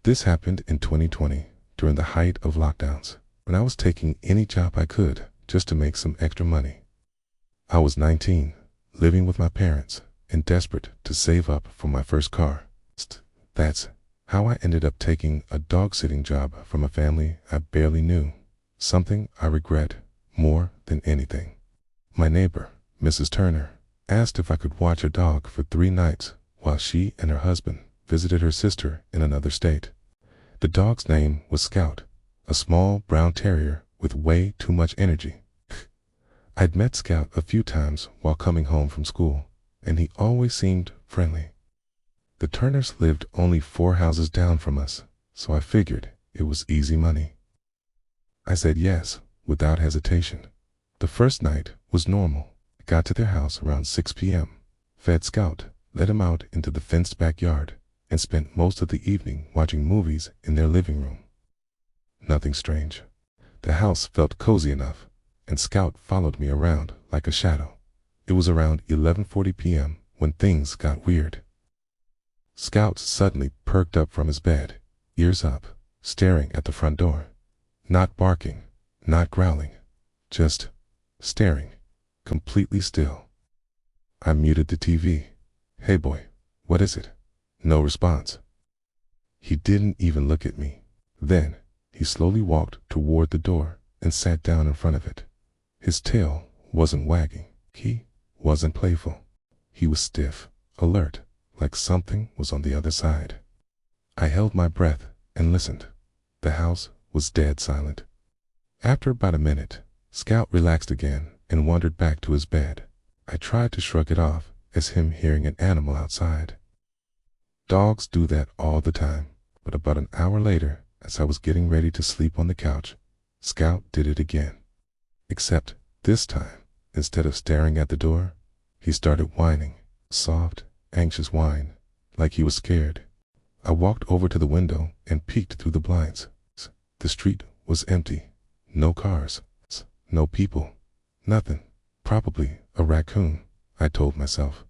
This happened in 2020, during the height of lockdowns, when I was taking any job I could just to make some extra money. I was 19, living with my parents, and desperate to save up for my first car. That's how I ended up taking a dog-sitting job from a family I barely knew, something I regret more than anything. My neighbor, Mrs. Turner, asked if I could watch her dog for 3 nights while she and her husband visited her sister in another state. The dog's name was Scout, a small brown terrier with way too much energy. I'd met Scout a few times while coming home from school, and he always seemed friendly. The Turners lived only 4 houses down from us, so I figured it was easy money. I said yes, without hesitation. The first night was normal. I got to their house around 6 p.m., fed Scout, let him out into the fenced backyard, and spent most of the evening watching movies in their living room. Nothing strange. The house felt cozy enough, and Scout followed me around like a shadow. It was around 11:40 p.m. when things got weird. Scout suddenly perked up from his bed, ears up, staring at the front door. Not barking, not growling, just staring, completely still. I muted the TV. "Hey boy, what is it?" No response. He didn't even look at me. Then he slowly walked toward the door and sat down in front of it. His tail wasn't wagging. He wasn't playful. He was stiff, alert, like something was on the other side. I held my breath and listened. The house was dead silent. After about a minute, Scout relaxed again and wandered back to his bed. I tried to shrug it off as him hearing an animal outside. Dogs do that all the time, but about an hour later, as I was getting ready to sleep on the couch, Scout did it again. Except this time, instead of staring at the door, he started whining, soft, anxious whine, like he was scared. I walked over to the window and peeked through the blinds. The street was empty. No cars, no people, nothing. Probably a raccoon, I told myself.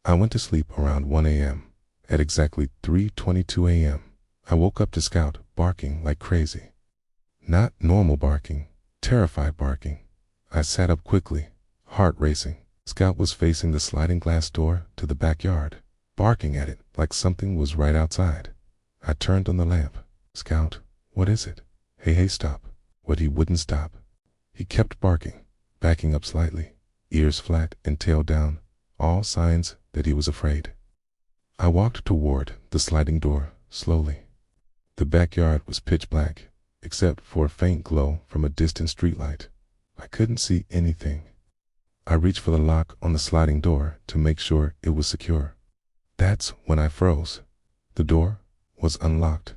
I went to sleep around 1 a.m. At exactly 3:22 a.m., I woke up to Scout barking like crazy. Not normal barking, terrified barking. I sat up quickly, heart racing. Scout was facing the sliding glass door to the backyard, barking at it like something was right outside. I turned on the lamp. "Scout, what is it?" Hey, stop." But he wouldn't stop. He kept barking, backing up slightly, ears flat and tail down, all signs that he was afraid. I walked toward the sliding door, slowly. The backyard was pitch black, except for a faint glow from a distant streetlight. I couldn't see anything. I reached for the lock on the sliding door to make sure it was secure. That's when I froze. The door was unlocked.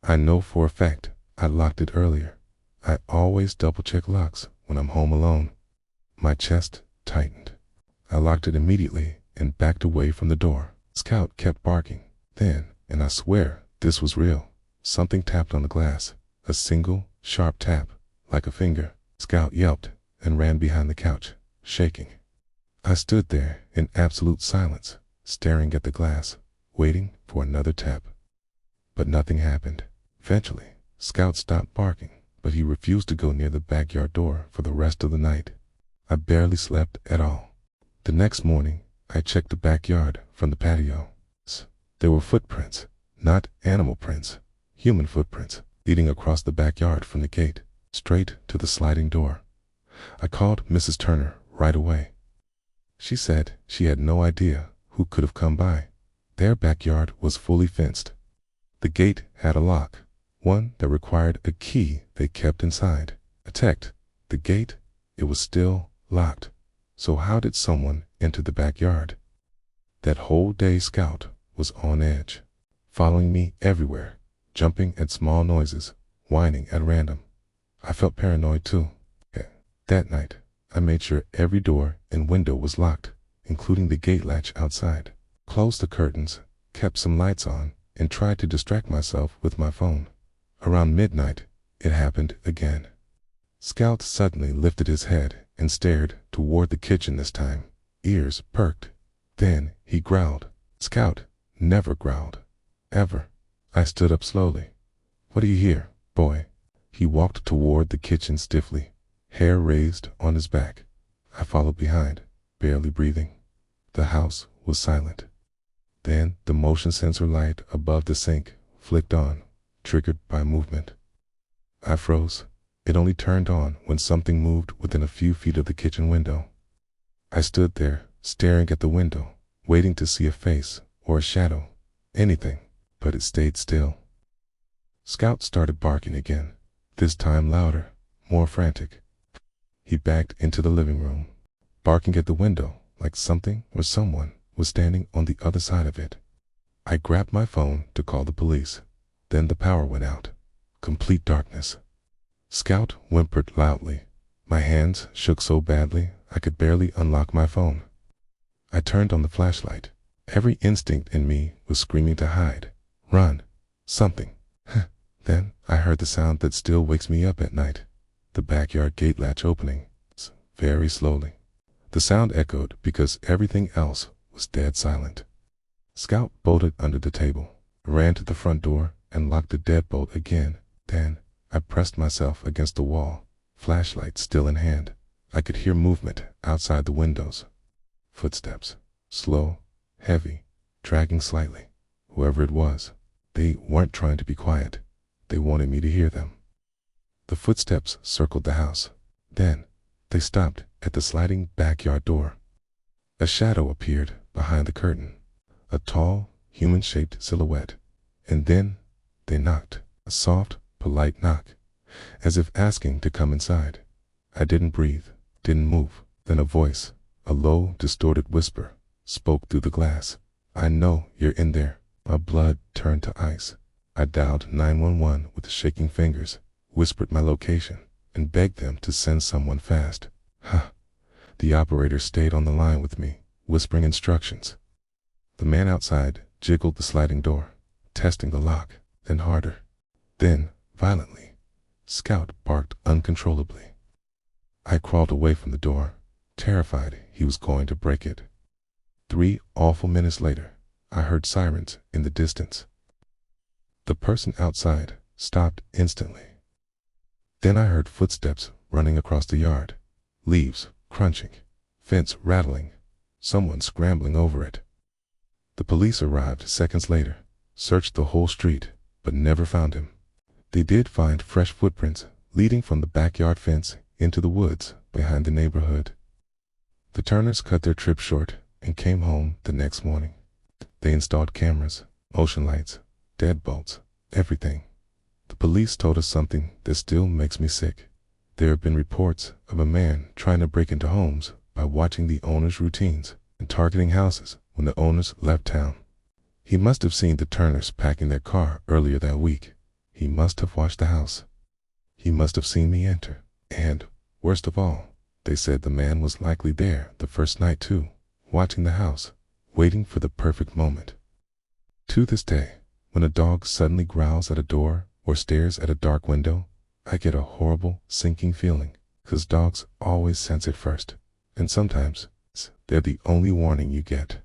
I know for a fact I locked it earlier. I always double-check locks when I'm home alone. My chest tightened. I locked it immediately and backed away from the door. Scout kept barking. Then, and I swear this was real, something tapped on the glass. A single, sharp tap, like a finger. Scout yelped and ran behind the couch, shaking. I stood there in absolute silence, staring at the glass, waiting for another tap. But nothing happened. Eventually, Scout stopped barking, but he refused to go near the backyard door for the rest of the night. I barely slept at all. The next morning, I checked the backyard from the patio. There were footprints, not animal prints, human footprints, leading across the backyard from the gate, straight to the sliding door. I called Mrs. Turner right away. She said she had no idea who could have come by. Their backyard was fully fenced. The gate had a lock, one that required a key they kept inside. I checked the gate. It was still locked. So how did someone enter the backyard? That whole day Scout was on edge, following me everywhere, jumping at small noises, whining at random. I felt paranoid too. That night, I made sure every door and window was locked, including the gate latch outside. Closed the curtains, kept some lights on, and tried to distract myself with my phone. Around midnight, it happened again. Scout suddenly lifted his head and stared toward the kitchen this time, ears perked. Then he growled. Scout never growled. Ever. I stood up slowly. What do you hear, boy? He walked toward the kitchen stiffly, hair raised on his back. I followed behind, barely breathing. The house was silent. Then the motion sensor light above the sink flicked on, triggered by movement. I froze. It only turned on when something moved within a few feet of the kitchen window. I stood there, staring at the window, waiting to see a face or a shadow, anything, but it stayed still. Scout started barking again, this time louder, more frantic. He backed into the living room, barking at the window like something or someone was standing on the other side of it. I grabbed my phone to call the police. Then the power went out. Complete darkness. Scout whimpered loudly. My hands shook so badly I could barely unlock my phone. I turned on the flashlight. Every instinct in me was screaming to hide, run, something. Then I heard the sound that still wakes me up at night. The backyard gate latch opening, very slowly. The sound echoed because everything else was dead silent. Scout bolted under the table, ran to the front door, and locked the deadbolt again. Then I pressed myself against the wall, flashlight still in hand. I could hear movement outside the windows. Footsteps, slow, heavy, dragging slightly. Whoever it was, they weren't trying to be quiet. They wanted me to hear them. The footsteps circled the house. Then they stopped at the sliding backyard door. A shadow appeared behind the curtain, a tall, human-shaped silhouette. And then they knocked, a soft, polite knock, as if asking to come inside. I didn't breathe, didn't move. Then a voice, a low, distorted whisper, spoke through the glass. I know you're in there. My blood turned to ice. I dialed 911 with shaking fingers, whispered my location, and begged them to send someone fast. The operator stayed on the line with me, whispering instructions. The man outside jiggled the sliding door, testing the lock, then harder, then violently. Scout barked uncontrollably. I crawled away from the door, terrified he was going to break it. 3 awful minutes later, I heard sirens in the distance. The person outside stopped instantly. Then I heard footsteps running across the yard, leaves crunching, fence rattling, someone scrambling over it. The police arrived seconds later, searched the whole street, but never found him. They did find fresh footprints leading from the backyard fence into the woods behind the neighborhood. The Turners cut their trip short and came home the next morning. They installed cameras, motion lights, deadbolts, everything. The police told us something that still makes me sick. There have been reports of a man trying to break into homes by watching the owners' routines and targeting houses when the owners left town. He must have seen the Turners packing their car earlier that week. He must have watched the house. He must have seen me enter. And, worst of all, they said the man was likely there the first night too, watching the house, waiting for the perfect moment. To this day, when a dog suddenly growls at a door or stares at a dark window, I get a horrible, sinking feeling, 'cause dogs always sense it first, and sometimes they're the only warning you get.